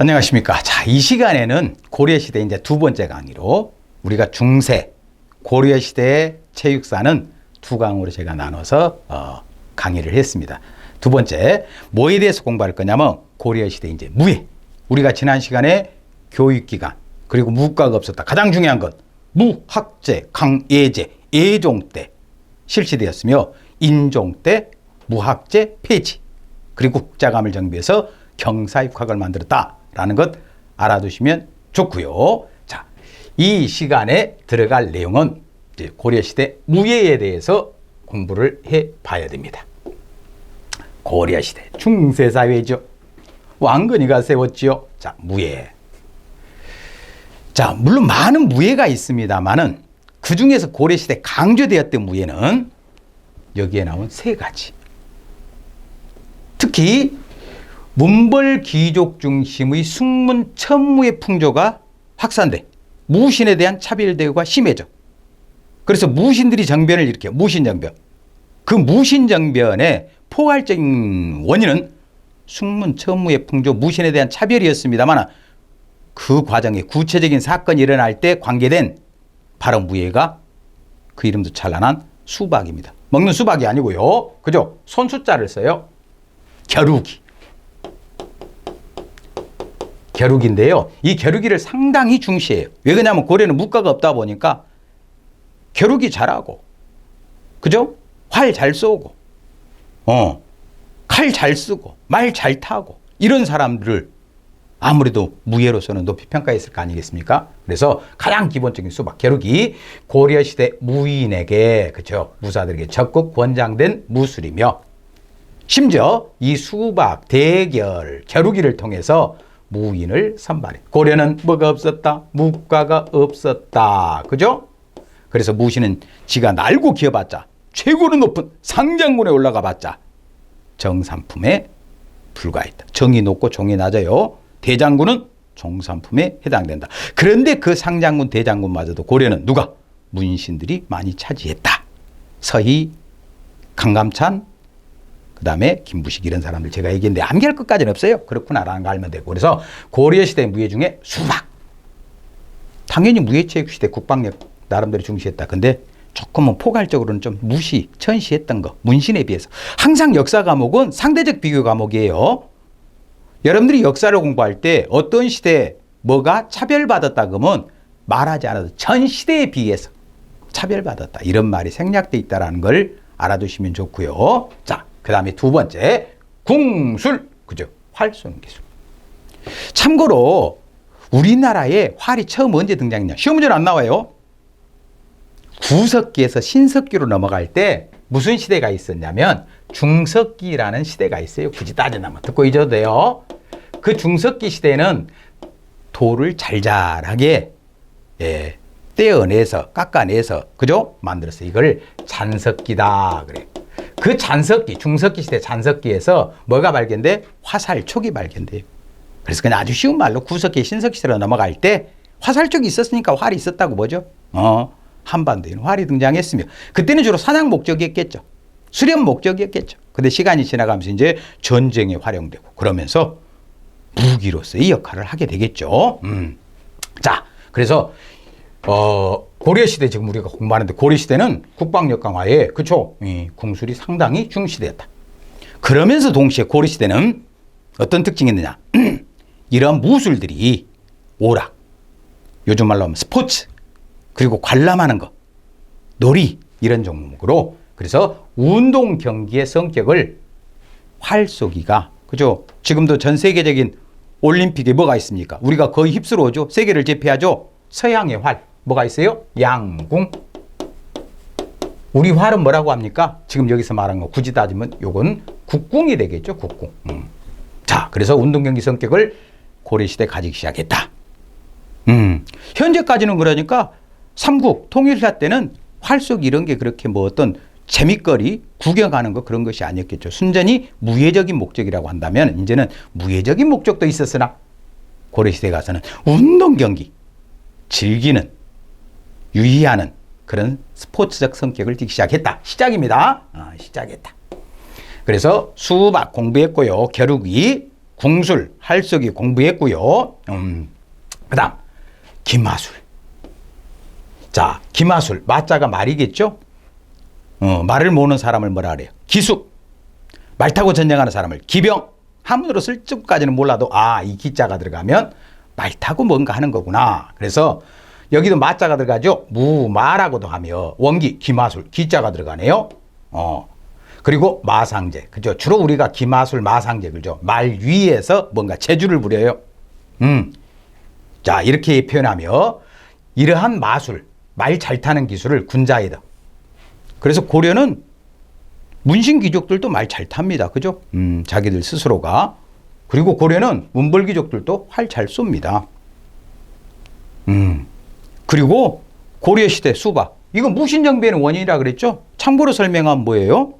안녕하십니까. 자, 이 시간에는 고려시대 이제 두 번째 강의로 우리가 중세, 고려시대의 체육사는 두 강으로 제가 나눠서 강의를 했습니다. 두 번째, 뭐에 대해서 공부할 거냐면 고려시대 이제 무예. 우리가 지난 시간에 교육기관, 그리고 무과가 없었다. 가장 중요한 건 무학제, 강예제, 예종 때 실시되었으며 인종 때 무학제 폐지, 그리고 국자감을 정비해서 경사육학을 만들었다라는 것 알아두시면 좋고요. 자, 이 시간에 들어갈 내용은 이제 고려시대 무예에 대해서 공부를 해봐야 됩니다. 고려시대 중세사회죠. 왕건이가 세웠지요. 자, 무예. 자, 물론 많은 무예가 있습니다만은 그 중에서 고려시대 강조되었던 무예는 여기에 나온 세 가지. 특히 문벌 귀족 중심의 숙문 천무의 풍조가 확산돼 무신에 대한 차별 대우가 심해져. 그래서 무신들이 정변을 일으켜 무신정변. 그 무신정변의 포괄적인 원인은 숙문 천무의 풍조 무신에 대한 차별이었습니다만 그 과정에 구체적인 사건이 일어날 때 관계된 바로 무예가 그 이름도 찬란한 수박입니다. 먹는 수박이 아니고요. 그죠? 손수자를 써요. 겨루기. 겨루기인데요. 이 겨루기를 상당히 중시해요. 왜 그러냐면 고려는 무과가 없다 보니까 겨루기 잘하고, 그죠? 활 잘 쏘고, 칼 잘 쓰고, 말 잘 타고, 이런 사람들을 아무래도 무예로서는 높이 평가했을 거 아니겠습니까? 그래서 가장 기본적인 수박, 겨루기, 고려시대 무인에게, 그죠? 무사들에게 적극 권장된 무술이며, 심지어 이 수박, 대결, 겨루기를 통해서 무인을 선발해. 고려는 뭐가 없었다? 무과가 없었다. 그죠? 그래서 무신은 지가 날고 기어봤자, 최고로 높은 상장군에 올라가 봤자 정삼품에 불과했다. 정이 높고 종이 낮아요. 대장군은 종삼품에 해당된다. 그런데 그 상장군, 대장군마저도 고려는 누가? 문신들이 많이 차지했다. 서희, 강감찬, 그 다음에 김부식 이런 사람들 제가 얘기했는데 암기할 것까지는 없어요. 그렇구나라는 거 알면 되고. 그래서 고려시대 무예 중에 수박. 당연히 무예체육시대 국방력 나름대로 중시했다. 근데 조금은 포괄적으로는 좀 무시, 천시했던 거. 문신에 비해서. 항상 역사 과목은 상대적 비교 과목이에요. 여러분들이 역사를 공부할 때 어떤 시대에 뭐가 차별받았다 그러면 말하지 않아도 전 시대에 비해서 차별받았다. 이런 말이 생략되어 있다는 걸 알아두시면 좋고요. 자, 그 다음에 두 번째, 궁술. 그죠? 활 쏘는 기술. 참고로 우리나라에 활이 처음 언제 등장했냐? 시험 문제는 안 나와요. 구석기에서 신석기로 넘어갈 때 무슨 시대가 있었냐면 중석기라는 시대가 있어요. 굳이 따지자면 듣고 잊어도 돼요. 그 중석기 시대는 돌을 잘잘하게 떼어내서 깎아내서, 그죠? 만들었어요. 이걸 잔석기다 그래. 그 잔석기, 중석기 시대 잔석기에서 뭐가 발견돼? 화살촉이 발견돼요. 그래서 그냥 아주 쉬운 말로 구석기, 신석기 시대로 넘어갈 때 화살촉이 있었으니까 활이 있었다고 보죠. 한반도에는 활이 등장했으며 그때는 주로 사냥 목적이었겠죠. 수련 목적이었겠죠. 근데 시간이 지나가면서 이제 전쟁에 활용되고 그러면서 무기로서의 역할을 하게 되겠죠. 자, 그래서 고려시대 지금 우리가 공부하는데 고려시대는 국방력 강화에, 그쵸? 궁술이 상당히 중시되었다. 그러면서 동시에 고려시대는 어떤 특징이 있느냐? 이런 무술들이 오락, 요즘 말로 하면 스포츠, 그리고 관람하는 거, 놀이, 이런 종목으로 그래서 운동 경기의 성격을 활 쏘기가, 그죠? 지금도 전 세계적인 올림픽에 뭐가 있습니까? 우리가 거의 휩쓸어 오죠. 세계를 제패하죠. 서양의 활. 뭐가 있어요? 양궁. 우리 활은 뭐라고 합니까? 지금 여기서 말한 거 굳이 따지면 요건 국궁이 되겠죠. 국궁. 자, 그래서 운동경기 성격을 고려시대 가지기 시작했다. 현재까지는 그러니까 삼국 통일사 때는 활쏘기 이런 게 그렇게 뭐 어떤 재미거리, 구경하는 거 그런 것이 아니었겠죠. 순전히 무예적인 목적이라고 한다면 이제는 무예적인 목적도 있었으나 고려시대 가서는 운동경기, 즐기는, 유의하는 그런 스포츠적 성격을 띠기 시작했다. 시작입니다. 시작했다. 그래서 수박 공부했고요. 겨루기, 궁술, 할석이 공부했고요. 그다음 기마술. 자, 기마술, 마자가 말이겠죠? 말을 모르는 사람을 뭐라 그래요? 기숙. 말 타고 전쟁하는 사람을 기병. 한문으로 쓸 줄까지는 몰라도 이 기자가 들어가면 말 타고 뭔가 하는 거구나. 그래서 여기도 마자가 들어가죠. 무마라고도 하며 원기, 기마술, 기자가 들어가네요. 그리고 마상제. 그죠? 주로 우리가 기마술, 마상제, 그죠? 말 위에서 뭔가 재주를 부려요. 자, 이렇게 표현하며 이러한 마술, 말 잘 타는 기술을 군자에다. 그래서 고려는 문신 귀족들도 말 잘 탑니다. 그죠? 자기들 스스로가. 그리고 고려는 문벌 귀족들도 활 잘 쏩니다. 그리고 고려시대 수박. 이거 무신정변의 원인이라 그랬죠? 참고로 설명하면 뭐예요?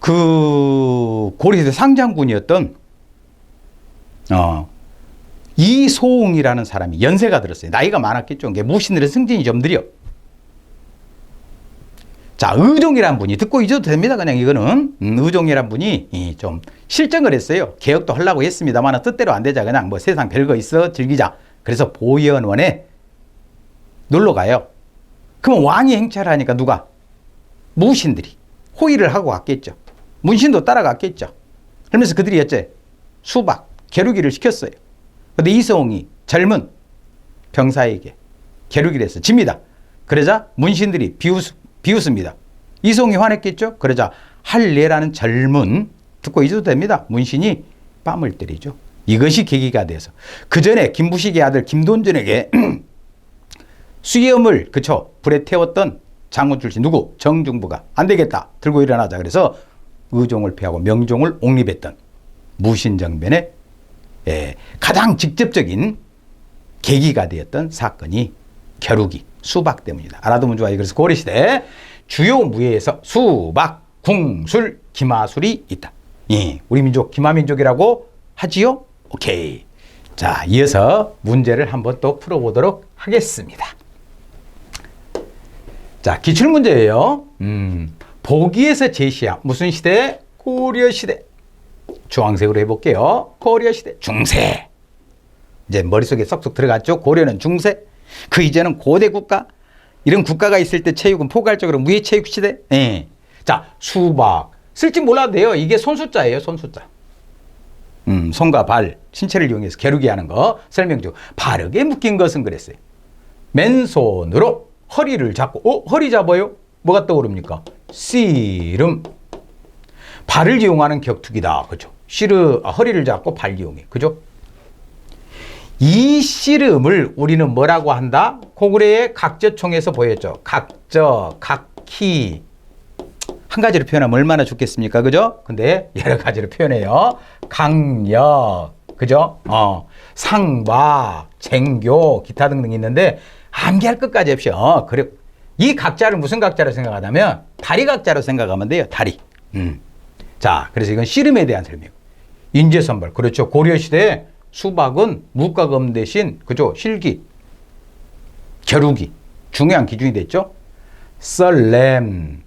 그 고려시대 상장군이었던 이소웅이라는 사람이 연세가 들었어요. 나이가 많았겠죠. 무신들의 승진이 좀 느려. 자, 의종이란 분이, 듣고 잊어도 됩니다. 그냥 이거는. 의종이란 분이 좀 실정을 했어요. 개혁도 하려고 했습니다만 뜻대로 안 되자. 그냥 뭐 세상 별거 있어 즐기자. 그래서 보현원에 놀러 가요. 그러면 왕이 행차를 하니까 누가? 무신들이 호의를 하고 갔겠죠. 문신도 따라갔겠죠. 그러면서 그들이 어째? 수박, 겨루기를 시켰어요. 근데 이성이 젊은 병사에게 겨루기를 해서 집니다. 그러자 문신들이 비웃습니다. 이성이 화냈겠죠. 그러자 할례라는 젊은, 듣고 잊어도 됩니다, 문신이 뺨을 때리죠. 이것이 계기가 돼서 그 전에 김부식의 아들 김돈전에게 수염을 그쵸 불에 태웠던 장군 출신 누구? 정중부가 안 되겠다, 들고 일어나자. 그래서 의종을 폐하고 명종을 옹립했던 무신정변의 가장 직접적인 계기가 되었던 사건이 겨루기, 수박 때문이다. 알아두면 좋아요. 그래서 고려시대 주요 무예에서 수박, 궁술, 기마술이 있다. 우리 민족 기마민족이라고 하지요? 오케이. 자, 이어서 문제를 한번 또 풀어보도록 하겠습니다. 자, 기출문제예요. 보기에서 제시한 무슨 시대? 고려시대. 주황색으로 해볼게요. 고려시대 중세. 이제 머릿속에 쏙쏙 들어갔죠. 고려는 중세. 그 이제는 고대 국가. 이런 국가가 있을 때 체육은 포괄적으로 무예체육 시대. 자, 수박. 쓸지 몰라도 돼요. 이게 손숫자예요. 손숫자. 손과 발, 신체를 이용해서 겨루기 하는 거 설명 중. 바르게 묶인 것은 그랬어요. 맨손으로 허리를 잡고, 허리 잡아요? 뭐가 떠오릅니까? 씨름. 발을 이용하는 격투기다. 그죠? 허리를 잡고 발 이용해. 그죠? 이 씨름을 우리는 뭐라고 한다? 고구려의 각저총에서 보였죠. 각저, 각희. 한 가지로 표현하면 얼마나 좋겠습니까? 그죠? 근데 여러 가지로 표현해요. 강력, 그죠? 상박, 쟁교, 기타 등등 있는데 암기할 것까지 없이. 그래. 이 각자를 무슨 각자로 생각하냐면 다리 각자로 생각하면 돼요. 다리. 자, 그래서 이건 씨름에 대한 설명. 인재선발. 그렇죠. 고려시대에 수박은 무과금 대신, 그죠? 실기, 겨루기. 중요한 기준이 됐죠. 썰렘.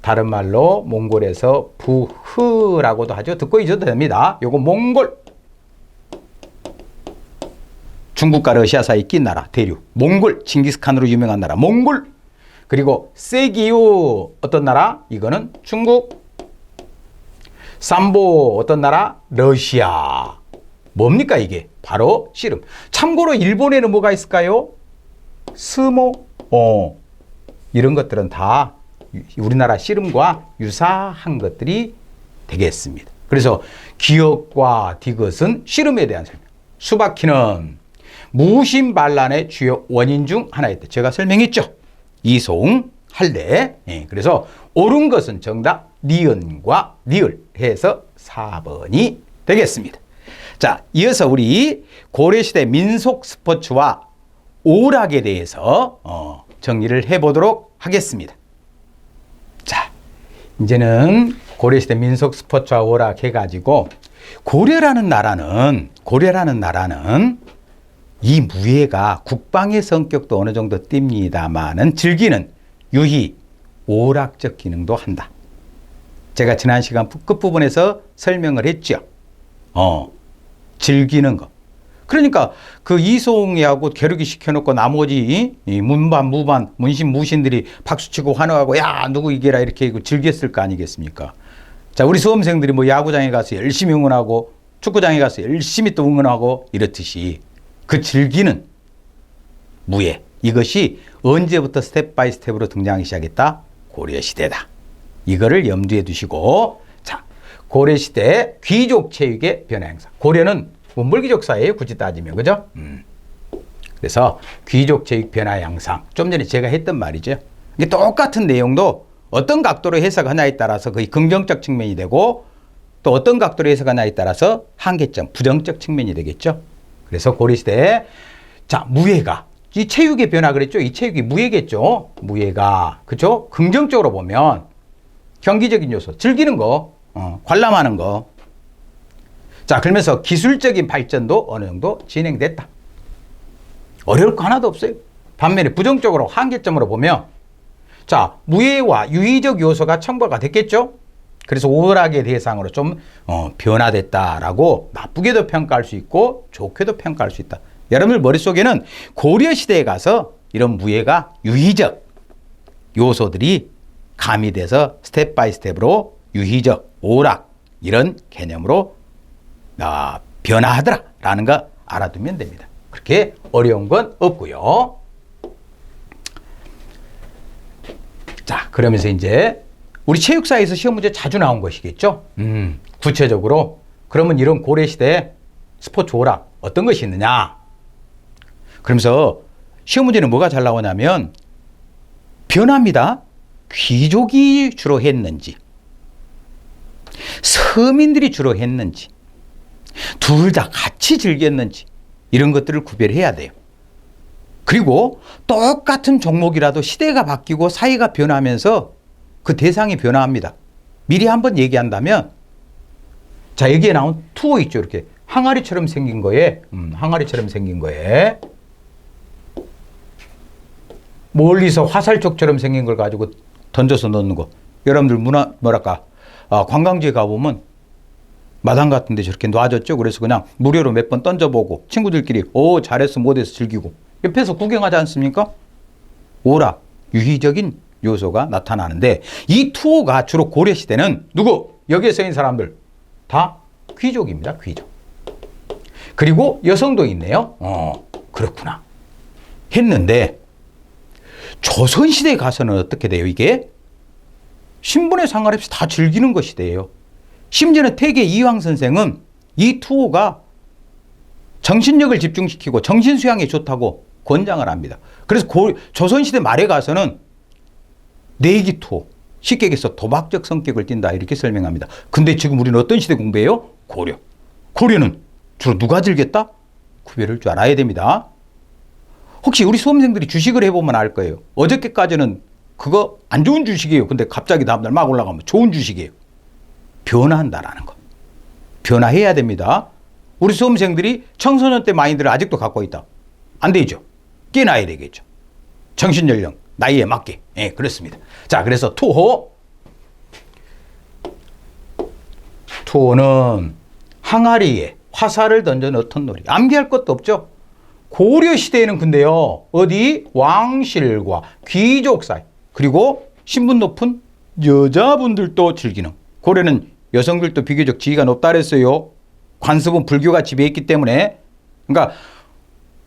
다른 말로 몽골에서 부흐라고도 하죠. 듣고 잊어도 됩니다. 요거 몽골. 중국과 러시아 사이 낀 나라, 대륙. 몽골. 징기스칸으로 유명한 나라, 몽골. 그리고 세기유 어떤 나라? 이거는 중국. 삼보 어떤 나라? 러시아. 뭡니까 이게? 바로 씨름. 참고로 일본에는 뭐가 있을까요? 스모. 이런 것들은 다 우리나라 씨름과 유사한 것들이 되겠습니다. 그래서 기역과 디귿은 씨름에 대한 설명. 수박희는 무신반란의 주요 원인 중 하나였다. 제가 설명했죠. 이송, 할례. 그래서 옳은 것은 정답 니은과 니을 해서 4번이 되겠습니다. 자, 이어서 우리 고려시대 민속 스포츠와 오락에 대해서 정리를 해보도록 하겠습니다. 자, 이제는 고려시대 민속 스포츠와 오락 해가지고 고려라는 나라는 이 무예가 국방의 성격도 어느 정도 띱니다만은 즐기는 유희 오락적 기능도 한다. 제가 지난 시간 끝부분에서 설명을 했죠. 즐기는 거. 그러니까 그 이송이하고 겨루기 시켜놓고 나머지 이 문반, 무반, 문신, 무신들이 박수치고 환호하고 야 누구 이겨라 이렇게 즐겼을 거 아니겠습니까? 자, 우리 수험생들이 뭐 야구장에 가서 열심히 응원하고 축구장에 가서 열심히 또 응원하고 이렇듯이 그 즐기는 무예, 이것이 언제부터 스텝 바이 스텝으로 등장하기 시작했다? 고려시대다. 이거를 염두에 두시고, 자, 고려시대 귀족 체육의 변화 행사. 고려는 원벌귀족 사회에 굳이 따지면, 그죠? 그래서 귀족 체육 변화 양상. 좀 전에 제가 했던 말이죠. 이게 똑같은 내용도 어떤 각도로 해석하냐에 따라서 거의 긍정적 측면이 되고 또 어떤 각도로 해석하냐에 따라서 한계점, 부정적 측면이 되겠죠. 그래서 고려시대, 자, 무예가, 이 체육의 변화 그랬죠? 이 체육이 무예겠죠? 무예가, 그죠? 긍정적으로 보면 경기적인 요소, 즐기는 거, 관람하는 거. 자, 그러면서 기술적인 발전도 어느 정도 진행됐다. 어려울 거 하나도 없어요. 반면에 부정적으로 한계점으로 보면, 자, 무예와 유의적 요소가 첨가가 됐겠죠? 그래서 오락의 대상으로 좀 변화됐다라고 나쁘게도 평가할 수 있고 좋게도 평가할 수 있다. 여러분들 머릿속에는 고려시대에 가서 이런 무예가 유의적 요소들이 가미돼서 스텝 바이 스텝으로 유의적, 오락 이런 개념으로 변화하더라라는 거 알아두면 됩니다. 그렇게 어려운 건 없고요. 자, 그러면서 이제 우리 체육사에서 시험 문제 자주 나온 것이겠죠. 구체적으로 그러면 이런 고려시대에 스포츠 오락 어떤 것이 있느냐. 그러면서 시험 문제는 뭐가 잘 나오냐면 변화입니다. 귀족이 주로 했는지 서민들이 주로 했는지 둘 다 같이 즐겼는지 이런 것들을 구별해야 돼요. 그리고 똑같은 종목이라도 시대가 바뀌고 사회가 변하면서 그 대상이 변화합니다. 미리 한번 얘기한다면, 자, 여기에 나온 투어 있죠. 이렇게 항아리처럼 생긴 거에, 항아리처럼 생긴 거에 멀리서 화살촉처럼 생긴 걸 가지고 던져서 넣는 거. 여러분들 뭐랄까, 관광지에 가보면 마당 같은 데 저렇게 놔줬죠. 그래서 그냥 무료로 몇 번 던져보고 친구들끼리 잘했어 못했어 즐기고 옆에서 구경하지 않습니까? 오락, 유희적인 요소가 나타나는데 이 투어가 주로 고려시대는 누구? 여기에 서 있는 사람들 다 귀족입니다. 귀족. 그리고 여성도 있네요. 그렇구나. 했는데 조선시대에 가서는 어떻게 돼요? 이게 신분에 상관없이 다 즐기는 것이 돼요. 심지어는 태계 이황 선생은 이 투어가 정신력을 집중시키고 정신수양에 좋다고 권장을 합니다. 그래서 조선시대 말에 가서는 내기 투어, 쉽게 얘기해서 도박적 성격을 띈다 이렇게 설명합니다. 근데 지금 우리는 어떤 시대 공부해요? 고려. 고려는 주로 누가 즐겼다? 구별할 줄 알아야 됩니다. 혹시 우리 수험생들이 주식을 해보면 알 거예요. 어저께까지는 그거 안 좋은 주식이에요. 근데 갑자기 다음날 막 올라가면 좋은 주식이에요. 변화한다라는 거. 변화해야 됩니다. 우리 수험생들이 청소년 때 마인드를 아직도 갖고 있다. 안 되죠. 깨놔야 되겠죠. 정신연령, 나이에 맞게. 예, 그렇습니다. 자, 그래서 투호는 항아리에 화살을 던져 넣던 놀이. 암기할 것도 없죠. 고려시대에는 근데요, 어디? 왕실과 귀족 사이, 그리고 신분 높은 여자분들도 즐기는. 고려는 여성들도 비교적 지위가 높다 그랬어요. 관습은 불교가 지배했기 때문에. 그러니까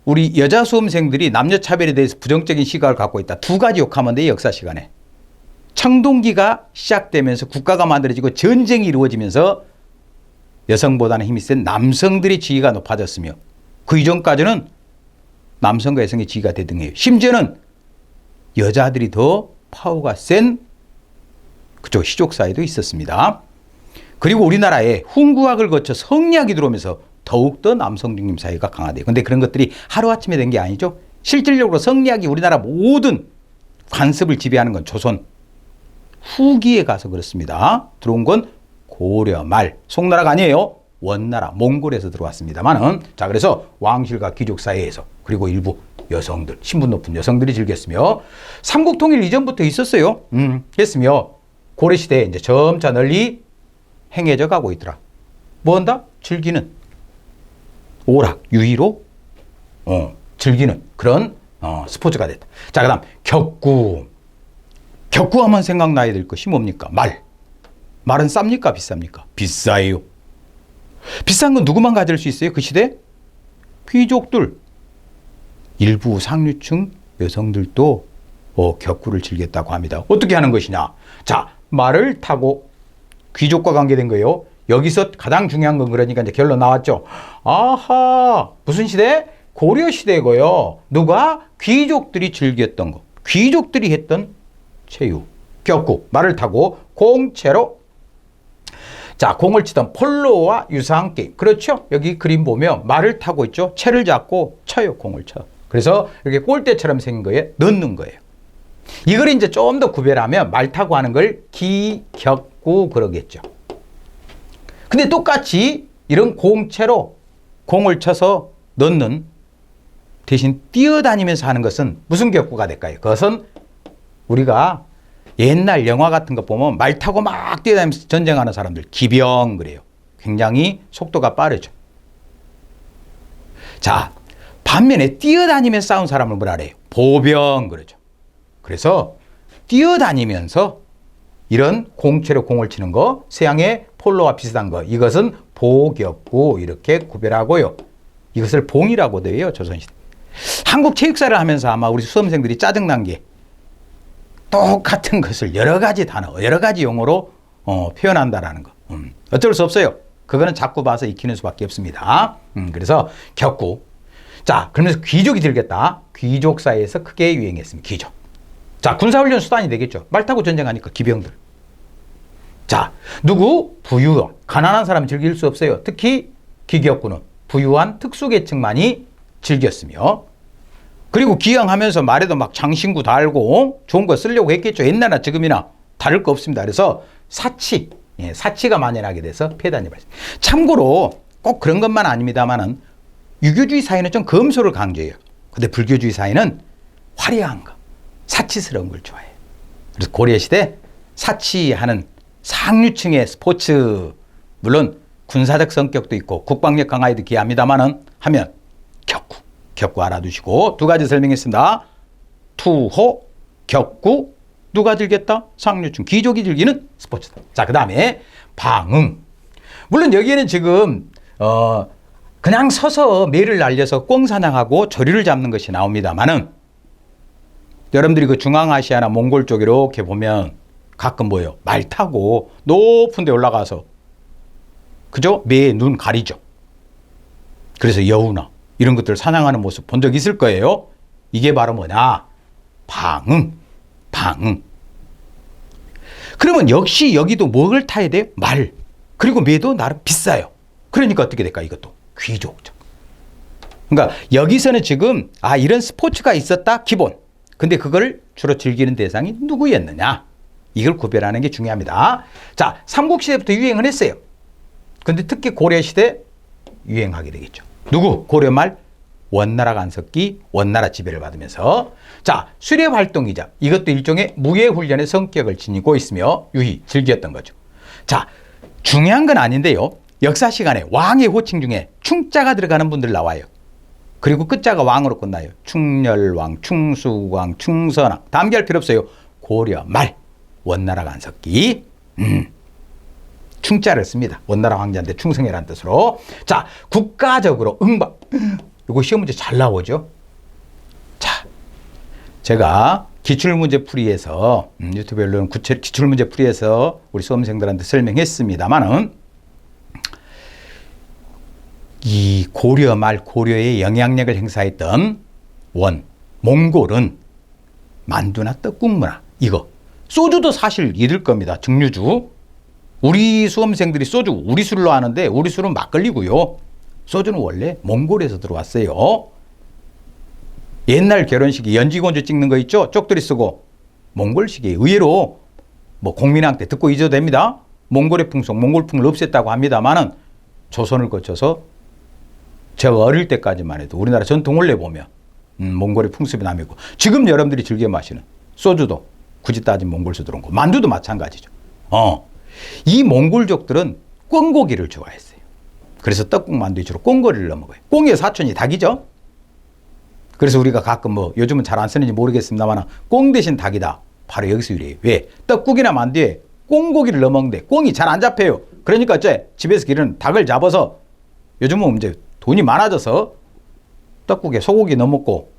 우리 여자 수험생들이 남녀 차별에 대해서 부정적인 시각을 갖고 있다. 두 가지 욕하면 돼요. 역사 시간에. 청동기가 시작되면서 국가가 만들어지고 전쟁이 이루어지면서 여성보다는 힘이 센 남성들의 지위가 높아졌으며 그 이전까지는 남성과 여성의 지위가 대등해요. 심지어는 여자들이 더 파워가 센 그쪽 시족 사회도 있었습니다. 그리고 우리나라에 훈구학을 거쳐 성리학이 들어오면서 더욱더 남성 중심 사회가 강화돼요. 근데 그런 것들이 하루아침에 된 게 아니죠. 실질적으로 성리학이 우리나라 모든 관습을 지배하는 건 조선 후기에 가서 그렇습니다. 들어온 건 고려 말, 송나라가 아니에요. 원나라, 몽골에서 들어왔습니다만은. 자, 그래서 왕실과 귀족 사회에서 그리고 일부 여성들, 신분 높은 여성들이 즐겼으며 삼국통일 이전부터 있었어요. 했으며 고려시대에 이제 점차 널리 행해져 가고 있더라. 뭐 한다? 즐기는. 오락, 유의로 즐기는 그런 스포츠가 됐다. 자, 그 다음 격구. 격구하면 생각나야 될 것이 뭡니까? 말. 말은 쌉니까? 비쌉니까? 비싸요. 비싼 건 누구만 가질 수 있어요? 그 시대? 귀족들. 일부 상류층 여성들도 격구를 즐겼다고 합니다. 어떻게 하는 것이냐? 자, 말을 타고 귀족과 관계된 거예요. 여기서 가장 중요한 건 그러니까 이제 결론 나왔죠. 아하, 무슨 시대? 고려 시대고요. 누가? 귀족들이 즐겼던 거. 귀족들이 했던 체육, 격구, 말을 타고 공채로. 자, 공을 치던 폴로와 유사한 게임. 그렇죠? 여기 그림 보면 말을 타고 있죠. 채를 잡고 쳐요. 공을 쳐. 그래서 이렇게 골대처럼 생긴 거에 넣는 거예요. 이걸 이제 좀 더 구별하면 말 타고 하는 걸 기격구 그러겠죠. 근데 똑같이 이런 공채로 공을 쳐서 넣는 대신 뛰어다니면서 하는 것은 무슨 격구가 될까요? 그것은 우리가 옛날 영화 같은 거 보면 말 타고 막 뛰어다니면서 전쟁하는 사람들 기병 그래요. 굉장히 속도가 빠르죠. 자, 반면에 뛰어다니면서 싸운 사람을 뭐라 그래요? 보병 그러죠. 그래서 뛰어다니면서 이런 공채로 공을 치는 거, 서양의 폴로와 비슷한 거, 이것은 보격구 이렇게 구별하고요. 이것을 봉이라고도 해요. 조선시대. 한국 체육사를 하면서 아마 우리 수험생들이 짜증난 게 똑같은 것을 여러 가지 단어, 여러 가지 용어로 표현한다라는 거. 어쩔 수 없어요. 그거는 자꾸 봐서 익히는 수밖에 없습니다. 그래서 격구. 자, 그러면서 귀족이 들겠다. 귀족 사이에서 크게 유행했습니다. 귀족. 자, 군사훈련 수단이 되겠죠. 말 타고 전쟁하니까 기병들. 자, 누구? 부유한. 가난한 사람은 즐길 수 없어요. 특히 기격구는 부유한 특수계층만이 즐겼으며, 그리고 기양하면서 말에도 막 장신구 달고 좋은 거 쓰려고 했겠죠. 옛날이나 지금이나 다를 거 없습니다. 그래서 사치, 사치가 만연하게 돼서 폐단이 발생. 참고로 꼭 그런 것만 아닙니다만은 유교주의 사회는 좀 검소를 강조해요. 근데 불교주의 사회는 화려한 거, 사치스러운 걸 좋아해요. 그래서 고려시대 사치하는 상류층의 스포츠, 물론 군사적 성격도 있고 국방력 강화에도 기합니다만은 하면 격구 알아두시고 두 가지 설명했습니다. 투호, 격구, 누가 즐겼다? 상류층, 귀족이 즐기는 스포츠다. 자, 그 다음에 방응. 물론 여기에는 지금 그냥 서서 매를 날려서 꿩사냥하고 조류를 잡는 것이 나옵니다만은 여러분들이 그 중앙아시아나 몽골 쪽 이렇게 보면 가끔 뭐예요? 말 타고 높은 데 올라가서 그죠? 매의 눈 가리죠. 그래서 여우나 이런 것들을 사냥하는 모습 본 적 있을 거예요. 이게 바로 뭐냐? 방응. 그러면 역시 여기도 뭘 타야 돼요? 말. 그리고 매도 나름 비싸요. 그러니까 어떻게 될까? 이것도 귀족적. 그러니까 여기서는 지금 이런 스포츠가 있었다 기본. 근데 그걸 주로 즐기는 대상이 누구였느냐? 이걸 구별하는 게 중요합니다. 자, 삼국시대부터 유행을 했어요. 근데 특히 고려시대 유행하게 되겠죠. 누구? 고려말 원나라 간섭기, 원나라 지배를 받으면서. 자, 수렵 활동이자 이것도 일종의 무예훈련의 성격을 지니고 있으며 유희 즐겼던 거죠. 자, 중요한 건 아닌데요. 역사 시간에 왕의 호칭 중에 충자가 들어가는 분들 나와요. 그리고 끝자가 왕으로 끝나요. 충렬왕, 충수왕, 충선왕. 다 암기할 필요 없어요. 고려말, 원나라 간섭기. 충자를 씁니다. 원나라 황제한테 충성해라는 뜻으로. 자, 국가적으로 응박. 이거 시험 문제 잘 나오죠. 자, 제가 기출문제풀이에서 유튜브별로는 기출문제풀이에서 우리 수험생들한테 설명했습니다만은 이 고려 말 고려의 영향력을 행사했던 몽골은 만두나 떡국문화 이거 소주도 사실 이들 겁니다. 증류주. 우리 수험생들이 소주 우리 술로 하는데 우리 술은 막걸리고요. 소주는 원래 몽골에서 들어왔어요. 옛날 결혼식에 연지곤주 찍는 거 있죠? 쪽들이 쓰고 몽골식이에요. 의외로 뭐 공민왕 때 듣고 잊어도 됩니다. 몽골의 풍속, 몽골풍을 없앴다고 합니다만은 조선을 거쳐서 제가 어릴 때까지만 해도 우리나라 전통 원래 보면 몽골의 풍습이 남있고 지금 여러분들이 즐겨 마시는 소주도 굳이 따지면 몽골에서 들어온 거 만두도 마찬가지죠. 이 몽골족들은 꿩고기를 좋아했어요. 그래서 떡국 만두에 주로 꽁거리를 넣어 먹어요. 꽁의 사촌이 닭이죠. 그래서 우리가 가끔 뭐 요즘은 잘 안 쓰는지 모르겠습니다만 꽁 대신 닭이다. 바로 여기서 유래해요. 왜? 떡국이나 만두에 꽁고기를 넣어 먹는데 꽁이 잘 안 잡혀요. 그러니까 어째 집에서 기르는 닭을 잡아서 요즘은 이제 돈이 많아져서 떡국에 소고기 넣어 먹고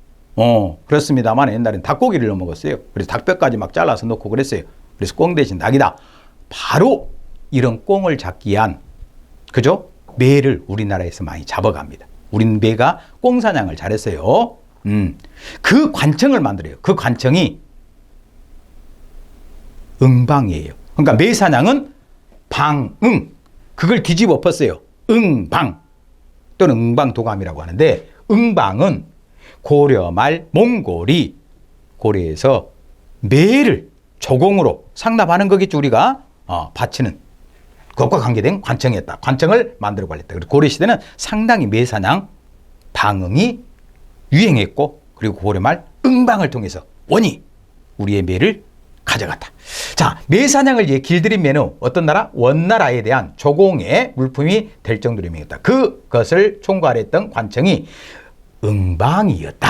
그렇습니다만 옛날엔 닭고기를 넣어 먹었어요. 그래서 닭뼈까지 막 잘라서 넣고 그랬어요. 그래서 꽁 대신 닭이다. 바로 이런 꽁을 잡기 위한 그죠? 매를 우리나라에서 많이 잡아갑니다. 우린 매가 꽁 사냥을 잘했어요. 그 관청을 만들어요. 그 관청이 응방이에요. 그러니까 매 사냥은 방응. 그걸 뒤집어 엎었어요. 응방 또는 응방도감이라고 하는데 응방은 고려 말 몽골이 고려에서 매를 조공으로 상납하는 거겠죠. 우리가 바치는 그것과 관계된 관청이었다. 관청을 만들어 관리했다. 그리고 고려시대는 상당히 매사냥 방응이 유행했고 그리고 고려 말 응방을 통해서 원이 우리의 매를 가져갔다. 자, 매사냥을 길들인 매는 어떤 나라? 원나라에 대한 조공의 물품이 될 정도로 유명했다. 그것을 총괄했던 관청이 응방이었다.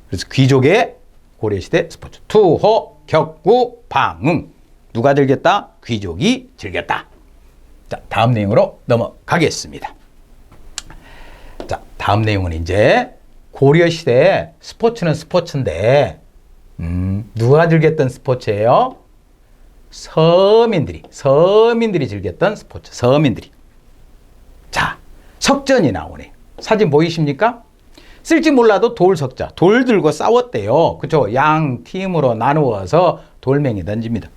그래서 귀족의 고려시대 스포츠 투호, 격구, 방응 누가 즐겼다? 귀족이 즐겼다. 자, 다음 내용으로 넘어가겠습니다. 자, 다음 내용은 이제 고려시대 스포츠는 스포츠인데 누가 즐겼던 스포츠예요? 서민들이 즐겼던 스포츠. 서민들이. 자, 석전이 나오네. 사진 보이십니까? 쓸지 몰라도 돌석자. 돌 들고 싸웠대요. 그쵸? 양 팀으로 나누어서 돌멩이 던집니다.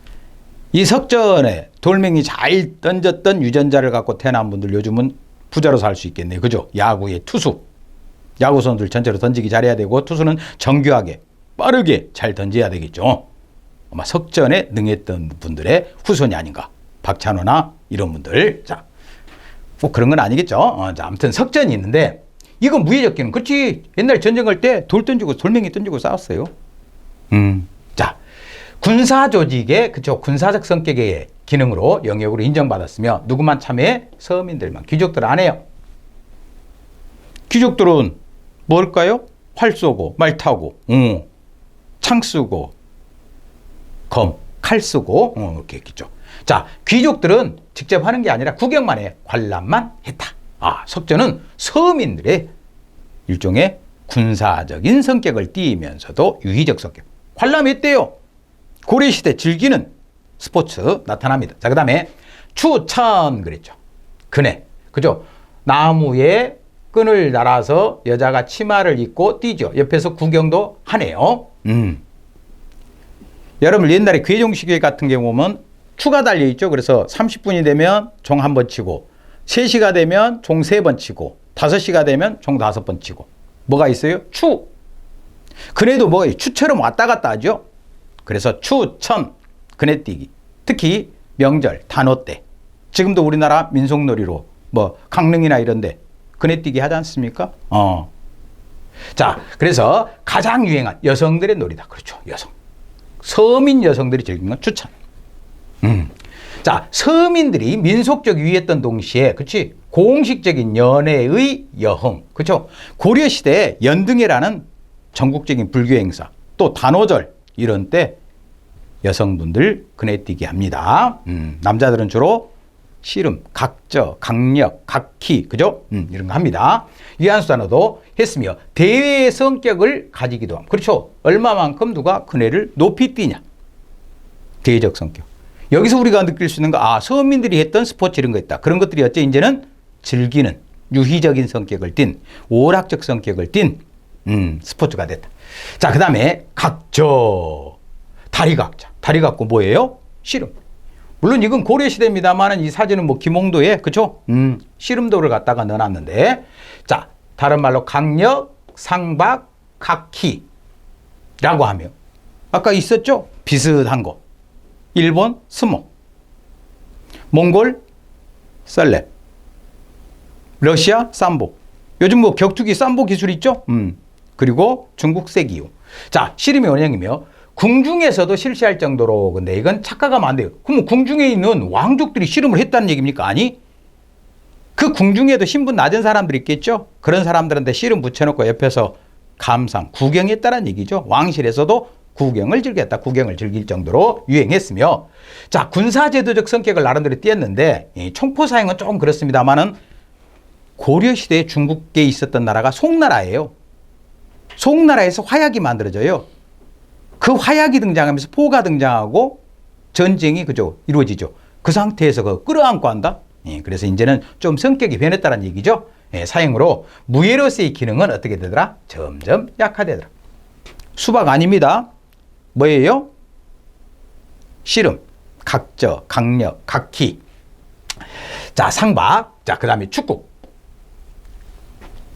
이 석전에 돌멩이 잘 던졌던 유전자를 갖고 태어난 분들 요즘은 부자로 살 수 있겠네요. 그죠? 야구의 투수. 야구 선수들 전체로 던지기 잘해야 되고 투수는 정교하게 빠르게 잘 던져야 되겠죠. 아마 석전에 능했던 분들의 후손이 아닌가. 박찬호나 이런 분들. 자, 꼭 그런 건 아니겠죠. 자, 아무튼 석전이 있는데 이건 무예적 기능. 그렇지. 옛날 전쟁할 때 돌 던지고 돌멩이 던지고 싸웠어요. 자, 군사 조직의 그쵸 군사적 성격의 기능으로 영역으로 인정받았으며 누구만 참여해? 서민들만. 귀족들 안 해요. 귀족들은 뭘까요? 활 쏘고 말 타고 창 쓰고 검, 칼 쓰고 이렇게 했겠죠. 자, 귀족들은 직접 하는 게 아니라 구경만 해. 관람만 했다. 석전은 서민들의 일종의 군사적인 성격을 띠면서도 유희적 성격. 관람했대요. 고려시대 즐기는 스포츠 나타납니다. 자, 그 다음에 추천 그랬죠. 그네. 그죠? 나무에 끈을 달아서 여자가 치마를 입고 뛰죠. 옆에서 구경도 하네요. 여러분 옛날에 괴종시계 같은 경우 보면 추가 달려있죠. 그래서 30분이 되면 종 한 번 치고 3시가 되면 종 3번 치고 5시가 되면 종 5번 치고 뭐가 있어요? 추. 그네도 뭐예요? 추처럼 왔다 갔다 하죠. 그래서 추천, 그네뛰기. 특히 명절, 단오 때. 지금도 우리나라 민속놀이로 뭐 강릉이나 이런데 그네뛰기 하지 않습니까? 자, 그래서 가장 유행한 여성들의 놀이다. 그렇죠. 여성. 서민 여성들이 즐기는 건 추천. 자, 서민들이 민속적 유의했던 동시에, 그치? 공식적인 연애의 여흥. 그쵸? 고려시대에 연등회라는 전국적인 불교 행사, 또 단오절, 이런 때 여성분들 그네뛰기 합니다. 남자들은 주로 씨름, 각저, 강력, 각희, 그죠? 이런 거 합니다. 위안수 단어도 했으며, 대회의 성격을 가지기도 함. 그렇죠? 얼마만큼 누가 그네를 높이 뛰냐. 대회적 성격. 여기서 우리가 느낄 수 있는 거, 서민들이 했던 스포츠 이런 거 있다. 그런 것들이 어째 이제는 즐기는 유희적인 성격을 띤, 오락적 성격을 띤, 스포츠가 됐다. 자, 그 다음에 각저. 다리각자. 다리각고 뭐예요? 씨름. 물론 이건 고려시대입니다만 이 사진은 뭐 김홍도에, 그쵸? 씨름도를 갖다가 넣어놨는데, 자, 다른 말로 강력, 상박, 각희라고 하며, 아까 있었죠? 비슷한 거. 일본 스모, 몽골 썰렙, 러시아 삼보. 요즘 뭐 격투기 삼보 기술 있죠? 그리고 중국 세기유. 자, 씨름이 원형이며 궁중에서도 실시할 정도로. 근데 이건 착각하면 안 돼요. 그럼 궁중에 있는 왕족들이 씨름을 했다는 얘기입니까? 아니, 그 궁중에도 신분 낮은 사람들이 있겠죠. 그런 사람들한테 씨름 붙여놓고 옆에서 감상, 구경했다는 얘기죠. 왕실에서도 구경을 즐겼다. 구경을 즐길 정도로 유행했으며, 자, 군사제도적 성격을 나름대로 띄었는데, 이 총포 사용은 조금 그렇습니다만은 고려시대에 중국에 있었던 나라가 송나라예요. 송나라에서 화약이 만들어져요. 그 화약이 등장하면서 포가 등장하고 전쟁이 그죠 이루어지죠. 그 상태에서 그 끌어안고 한다. 예, 그래서 이제는 좀 성격이 변했다는 얘기죠. 예, 사형으로 무예로서의 기능은 어떻게 되더라? 점점 약화되더라. 수박 아닙니다. 뭐예요? 씨름, 각저, 강력, 각기. 자, 상박. 자, 그 다음에 축구.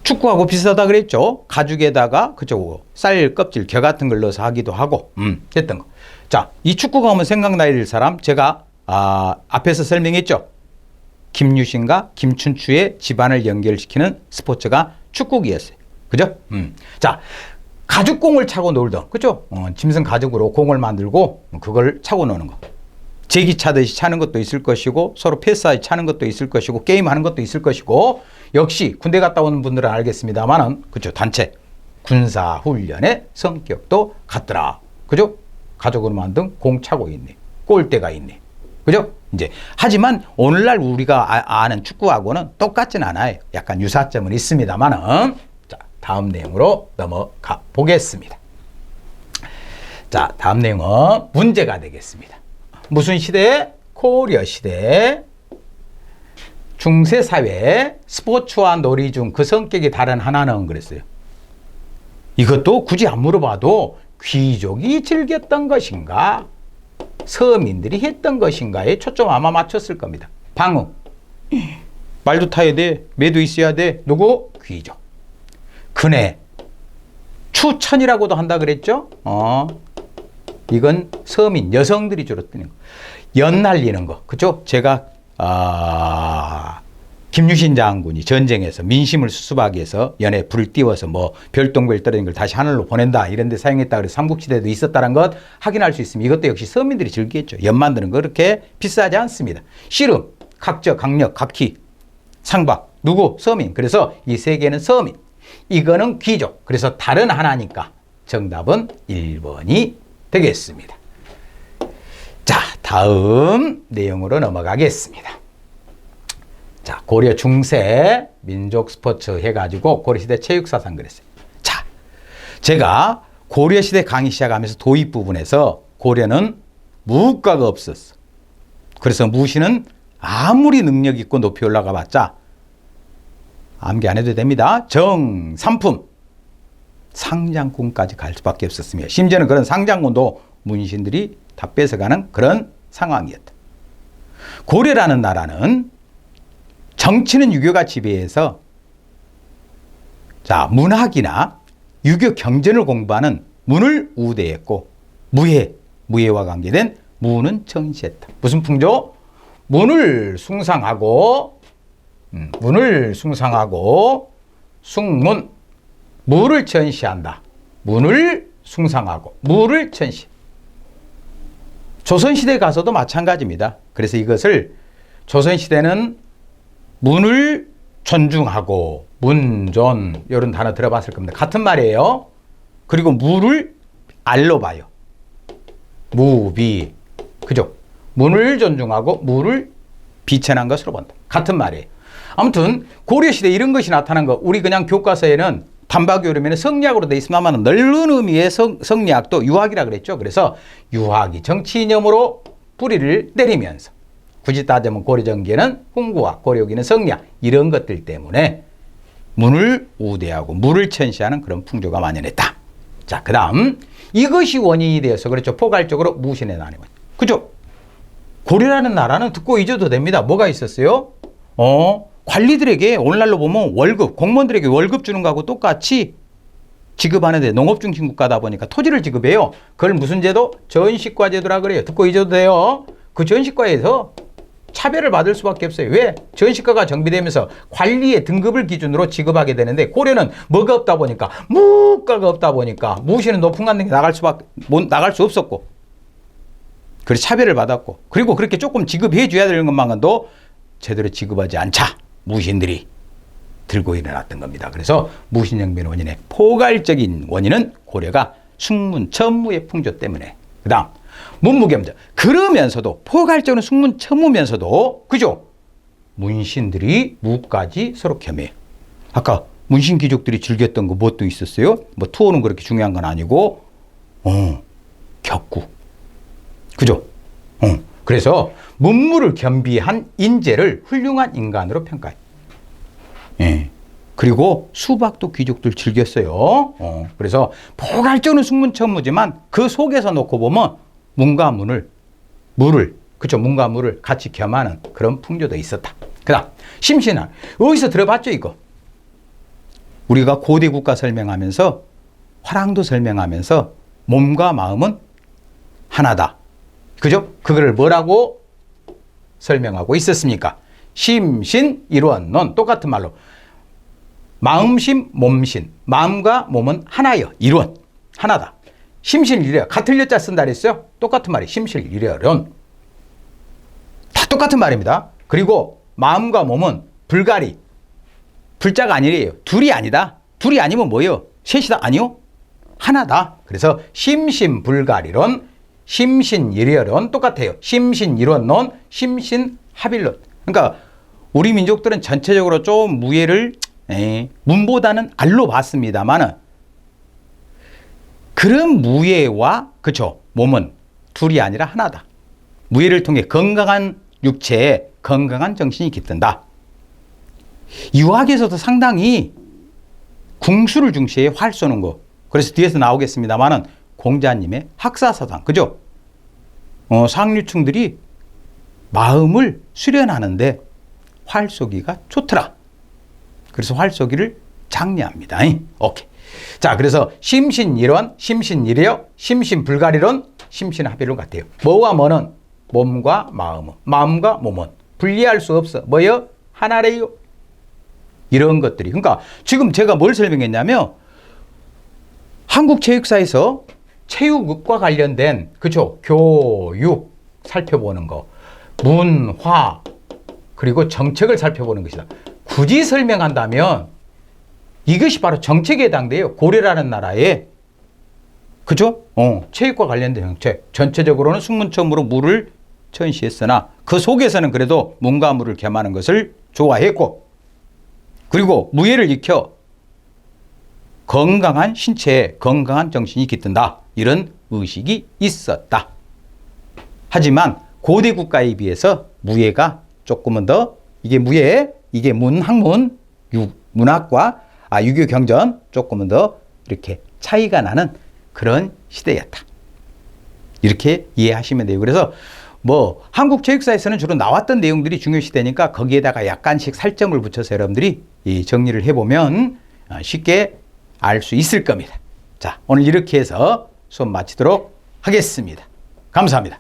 축구하고 비슷하다 그랬죠. 가죽에다가 그죠 쌀 껍질 겨 같은 걸 넣어서 하기도 하고 했던 거. 자, 이 축구가 하면 생각날 사람 제가 앞에서 설명했죠. 김유신과 김춘추의 집안을 연결시키는 스포츠가 축구기였어요. 그죠? 자, 가죽공을 차고 놀던 그죠? 짐승 가죽으로 공을 만들고 그걸 차고 노는 거. 제기 차듯이 차는 것도 있을 것이고 서로 패스하듯이 차는 것도 있을 것이고 게임하는 것도 있을 것이고 역시 군대 갔다 오는 분들은 알겠습니다만은 그죠 단체 군사 훈련의 성격도 같더라. 그죠? 가죽으로 만든 공 차고 있네. 골대가 있네. 그죠? 이제 하지만 오늘날 우리가 아는 축구하고는 똑같진 않아요. 약간 유사점은 있습니다만은 자, 다음 내용으로 넘어가 보겠습니다. 자, 다음 내용은 문제가 되겠습니다. 무슨 시대? 고려 시대. 중세 사회 스포츠와 놀이 중 그 성격이 다른 하나는 그랬어요. 이것도 굳이 안 물어봐도 귀족이 즐겼던 것인가? 서민들이 했던 것인가에 초점 아마 맞췄을 겁니다. 방어. 말도 타야 돼. 매도 있어야 돼. 누구? 귀족. 근해. 추천이라고도 한다 그랬죠? 이건 서민, 여성들이 주로 뜨는 거. 연 날리는 거. 그죠? 제가, 김유신 장군이 전쟁에서 민심을 수습하기 위해서 연에 불을 띄워서 뭐 별똥별 떨어진 걸 다시 하늘로 보낸다. 이런 데 사용했다. 그래서 삼국시대도 있었다는 것 확인할 수 있습니다. 이것도 역시 서민들이 즐겼죠. 연 만드는 거 그렇게 비싸지 않습니다. 씨름, 각저, 강력, 각기, 상박. 누구? 서민. 그래서 이 세 개는 서민. 이거는 귀족. 그래서 다른 하나니까 정답은 1번이 되겠습니다. 자, 다음 내용으로 넘어가겠습니다. 자, 고려 중세 민족 스포츠 해가지고 고려시대 체육사상 그랬어요. 자, 제가 고려시대 강의 시작하면서 도입 부분에서 고려는 무과가 없었어. 그래서 무시는 아무리 능력 있고 높이 올라가 봤자 암기 안 해도 됩니다. 정삼품 상장군까지 갈 수밖에 없었으며 심지어는 그런 상장군도 문신들이 다 뺏어가는 그런 상황이었다. 고려라는 나라는 정치는 유교가 지배해서 자, 문학이나 유교 경전을 공부하는 문을 우대했고 무예와 관계된 무는 전시했다. 무슨 풍조? 문을 숭상하고 숭문 무를 전시한다. 문을 숭상하고 무를 전시. 조선시대 가서도 마찬가지입니다. 그래서 이것을 조선시대는 문을 존중하고 문존 이런 단어 들어봤을 겁니다. 같은 말이에요. 그리고 무를 알로 봐요. 무비. 그죠? 문을 존중하고 무를 비천한 것으로 본다. 같은 말이에요. 아무튼 고려시대 이런 것이 나타난 거 우리 그냥 교과서에는 단박에 오르면 성리학으로 돼 있으면 넓은 의미의 성리학도 유학이라 그랬죠. 그래서 유학이 정치 이념으로 뿌리를 내리면서 굳이 따지면 고려정기에는 훈구학, 고려기는 성리학 이런 것들 때문에 문을 우대하고 무를 천시하는 그런 풍조가 만연했다. 자, 그 다음 이것이 원인이 되어서 그렇죠. 포괄적으로 무신에 나뉘는 거죠. 그죠? 고려라는 나라는 듣고 잊어도 됩니다. 뭐가 있었어요? 관리들에게 오늘날로 보면 월급, 공무원들에게 월급 주는 거하고 똑같이 지급하는데 농업중심 국가다 보니까 토지를 지급해요. 그걸 무슨 제도? 전시과 제도라 그래요. 듣고 잊어도 돼요. 그 전시과에서 차별을 받을 수밖에 없어요. 왜? 전시과가 정비되면서 관리의 등급을 기준으로 지급하게 되는데 고려는 뭐가 없다 보니까 무과가 없다 보니까 무시는 높은 관등에 나갈 수 없었고 그래서 차별을 받았고 그리고 그렇게 조금 지급해 줘야 되는 것만도 제대로 지급하지 않자. 무신들이 들고 일어났던 겁니다. 그래서 무신영변 원인의 포괄적인 원인은 고려가 숙문천무의 풍조 때문에. 그 다음 문무겸전. 그러면서도 포괄적으로 숙문천무면서도 그죠? 문신들이 무까지 서로 겸해요. 아까 문신 귀족들이 즐겼던 거 뭣도 있었어요? 뭐 투어는 그렇게 중요한 건 아니고 격구. 그죠? 그래서 문무를 겸비한 인재를 훌륭한 인간으로 평가해요. 예. 그리고 수박도 귀족들 즐겼어요. 그래서 포괄적으로 숙문천무지만 그 속에서 놓고 보면 문과 물을 그쵸? 문과 물을 같이 겸하는 그런 풍조도 있었다. 그 다음 심신학. 어디서 들어봤죠 이거? 우리가 고대 국가 설명하면서 화랑도 설명하면서 몸과 마음은 하나다. 그죠? 그거를 뭐라고 설명하고 있었습니까? 심신 일원론. 똑같은 말로 마음심 몸신. 마음과 몸은 하나여. 일원. 하나다. 심신일여. 같은 여자 쓴다 그랬어요? 똑같은 말이 심신일여론. 다 똑같은 말입니다. 그리고 마음과 몸은 불가리. 불자가 아니래요. 둘이 아니다. 둘이 아니면 뭐예요? 셋이다. 아니요. 하나다. 그래서 심신불가리론, 심신일여론 똑같아요. 심신일원론, 심신합일론. 그러니까 우리 민족들은 전체적으로 좀 무예를 문보다는 알로 봤습니다만은 그런 무예와 그쵸 몸은 둘이 아니라 하나다. 무예를 통해 건강한 육체에 건강한 정신이 깃든다. 유학에서도 상당히 궁수를 중시해 활 쏘는 거. 그래서 뒤에서 나오겠습니다만은 공자님의 학사사상, 그죠? 상류층들이 마음을 수련하는데 활 쏘기가 좋더라. 그래서 활 쏘기를 장려합니다. 오케이. 자, 그래서 심신일원, 심신일여, 심신불가리론, 심신합의론 같아요. 뭐와 뭐는 몸과 마음은, 마음과 몸은 분리할 수 없어. 뭐요? 하나래요. 이런 것들이. 그러니까 지금 제가 뭘 설명했냐면 한국체육사에서 체육과 관련된 그죠? 교육 살펴보는 거, 문화 그리고 정책을 살펴보는 것이다. 굳이 설명한다면 이것이 바로 정책에 해당돼요. 고려라는 나라에 그죠? 체육과 관련된 정책. 전체적으로는 숙문천무로 무를 천시했으나 그 속에서는 그래도 문과 무를 겸하는 것을 좋아했고, 그리고 무예를 익혀 건강한 신체에 건강한 정신이 깃든다. 이런 의식이 있었다. 하지만 고대 국가에 비해서 무예가 조금은 더 이게 무예, 이게 문학문, 문학과 유교 경전 조금은 더 이렇게 차이가 나는 그런 시대였다. 이렇게 이해하시면 돼요. 그래서 뭐 한국 체육사에서는 주로 나왔던 내용들이 중요시되니까 거기에다가 약간씩 살점을 붙여서 여러분들이 이 정리를 해보면 쉽게 알 수 있을 겁니다. 자, 오늘 이렇게 해서 수업 마치도록 하겠습니다. 감사합니다.